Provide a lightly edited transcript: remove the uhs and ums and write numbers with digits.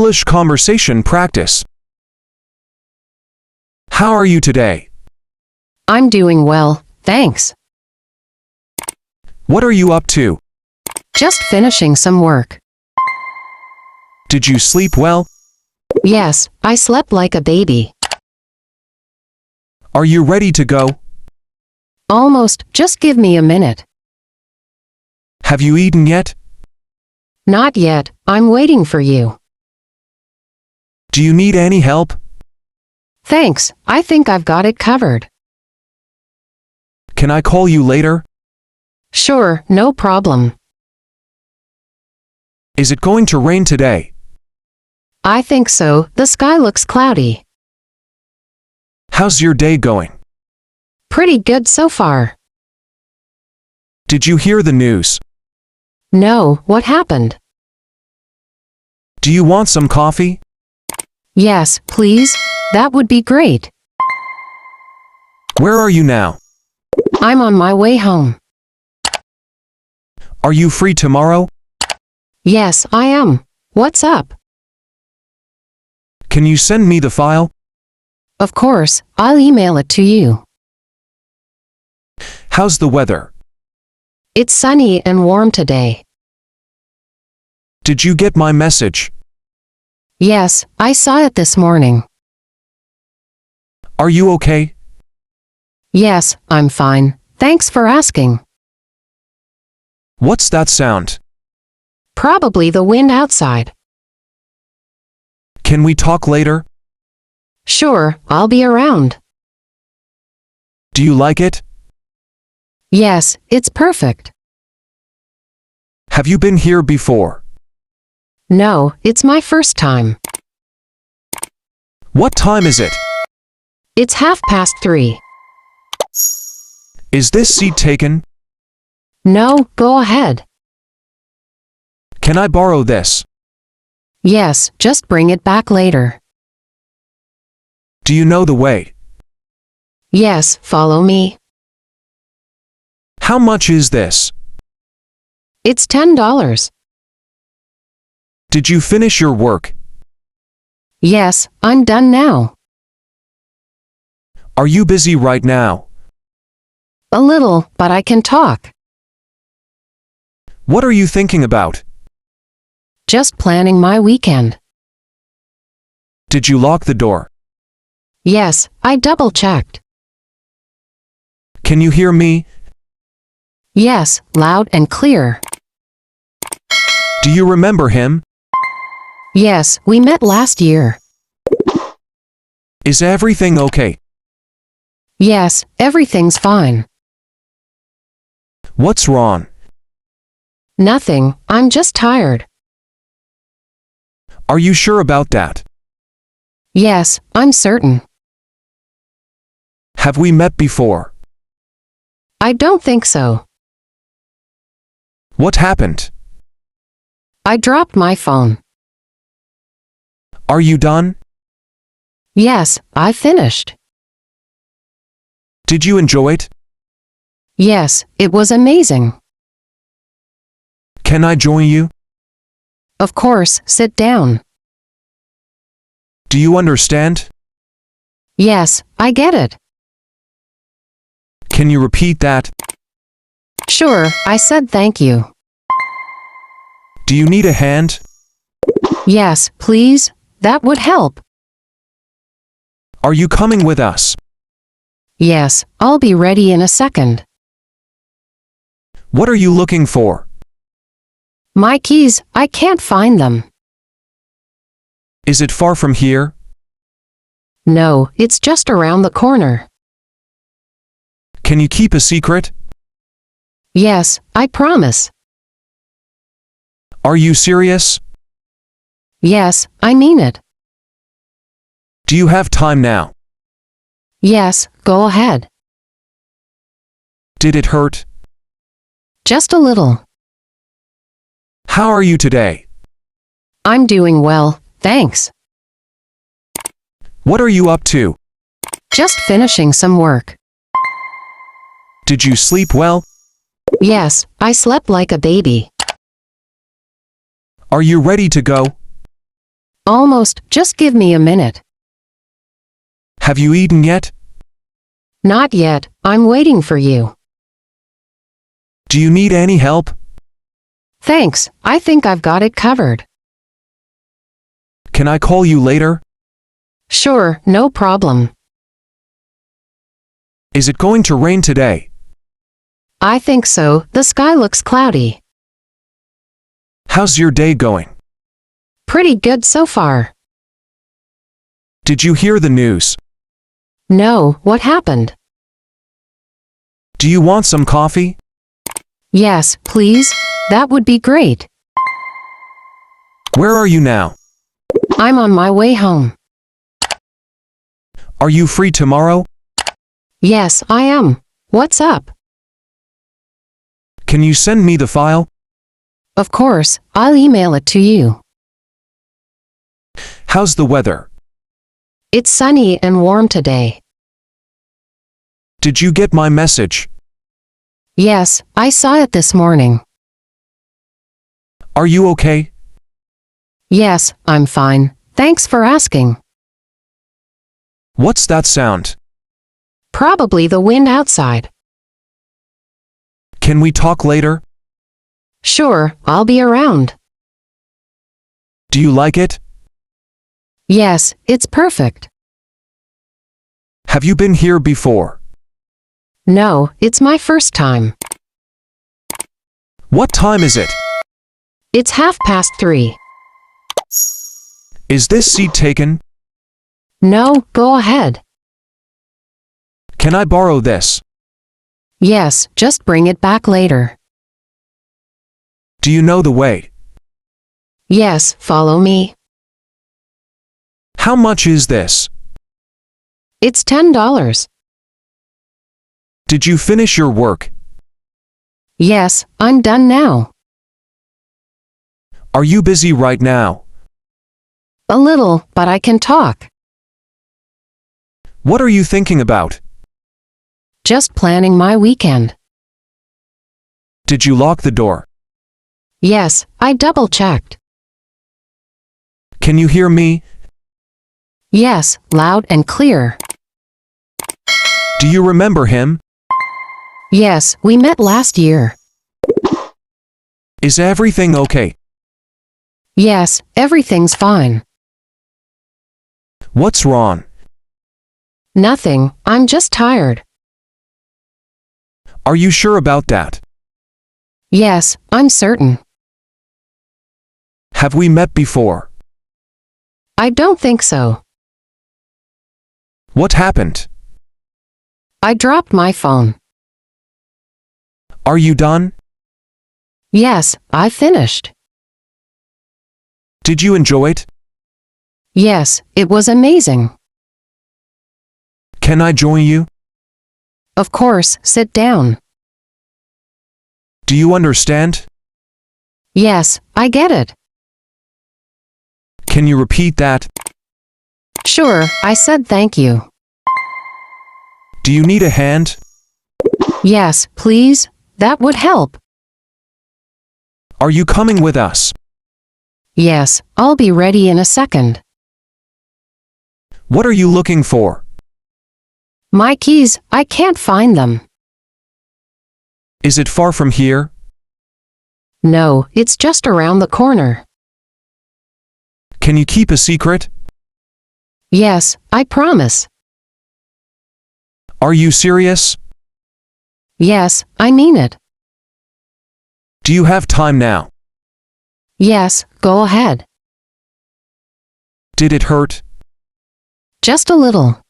English conversation practice. How are you today? I'm doing well, thanks. What are you up to? Just finishing some work. Did you sleep well? Yes, I slept like a baby. Are you ready to go? Almost, just give me a minute. Have you eaten yet? Not yet, I'm waiting for you. Do you need any help? Thanks, I think I've got it covered. Can I call you later? Sure, no problem. Is it going to rain today? I think so, the sky looks cloudy. How's your day going? Pretty good so far. Did you hear the news? No, what happened? Do you want some coffee? Yes, please, that would be great. Where are you now? I'm on my way home. Are you free tomorrow? Yes, I am. What's up? Can you send me the file? Of course, I'll email it to you. How's the weather? It's sunny and warm today. Did you get my message? Yes, I saw it this morning. Are you okay? Yes, I'm fine. Thanks for asking. What's that sound? Probably the wind outside. Can we talk later? Sure, I'll be around. Do you like it? Yes, it's perfect. Have you been here before? No, it's my first time. What time is it? It's 3:30. Is this seat taken? No, go ahead. Can I borrow this? Yes, just bring it back later. Do you know the way? Yes, follow me. How much is this? It's $10. Did you finish your work? Yes, I'm done now. Are you busy right now? A little, but I can talk. What are you thinking about? Just planning my weekend. Did you lock the door? Yes, I double-checked. Can you hear me? Yes, loud and clear. Do you remember him? Yes, we met last year. Is everything okay? Yes, everything's fine. What's wrong? Nothing, I'm just tired. Are you sure about that? Yes, I'm certain. Have we met before? I don't think so. What happened? I dropped my phone. Are you done? Yes, I finished. Did you enjoy it? Yes, it was amazing. Can I join you? Of course, sit down. Do you understand? Yes, I get it. Can you repeat that? Sure, I said thank you. Do you need a hand? Yes, please, that would help. Are you coming with us? Yes, I'll be ready in a second. What are you looking for? My keys, I can't find them. Is it far from here? No, it's just around the corner. Can you keep a secret? Yes, I promise. Are you serious? Yes, I mean it. Do you have time now? Yes, go ahead. Did it hurt? Just a little. How are you today? I'm doing well, thanks. What are you up to? Just finishing some work. Did you sleep well? Yes, I slept like a baby. Are you ready to go? Almost, just give me a minute. Have you eaten yet? Not yet, I'm waiting for you. Do you need any help? Thanks, I think I've got it covered. Can I call you later? Sure, no problem. Is it going to rain today? I think so, the sky looks cloudy. How's your day going? Pretty good so far. Did you hear the news? No, what happened? Do you want some coffee? Yes, please, that would be great. Where are you now? I'm on my way home. Are you free tomorrow? Yes, I am. What's up? Can you send me the file? Of course, I'll email it to you. How's the weather? It's sunny and warm today. Did you get my message? Yes, I saw it this morning. Are you okay? Yes, I'm fine. Thanks for asking. What's that sound? Probably the wind outside. Can we talk later? Sure, I'll be around. Do you like it? Yes, it's perfect. Have you been here before? No, it's my first time. What time is it? It's 3:30. Is this seat taken? No, go ahead. Can I borrow this? Yes, just bring it back later. Do you know the way? Yes, follow me. How much is this? It's $10. Did you finish your work? Yes, I'm done now. Are you busy right now? A little, but I can talk. What are you thinking about? Just planning my weekend. Did you lock the door? Yes, I double-checked. Can you hear me? Yes, loud and clear. Do you remember him? Yes, we met last year. Is everything okay? Yes, everything's fine. What's wrong? Nothing, I'm just tired. Are you sure about that? Yes, I'm certain. Have we met before? I don't think so. What happened? I dropped my phone. Are you done? Yes, I finished. Did you enjoy it? Yes, it was amazing. Can I join you? Of course, sit down. Do you understand? Yes, I get it. Can you repeat that? Sure, I said thank you. Do you need a hand? Yes, please, that would help. Are you coming with us? Yes, I'll be ready in a second. What are you looking for? My keys, I can't find them. Is it far from here? No, it's just around the corner. Can you keep a secret? Yes, I promise. Are you serious? Yes, I mean it. Do you have time now? Yes, go ahead. Did it hurt? Just a little.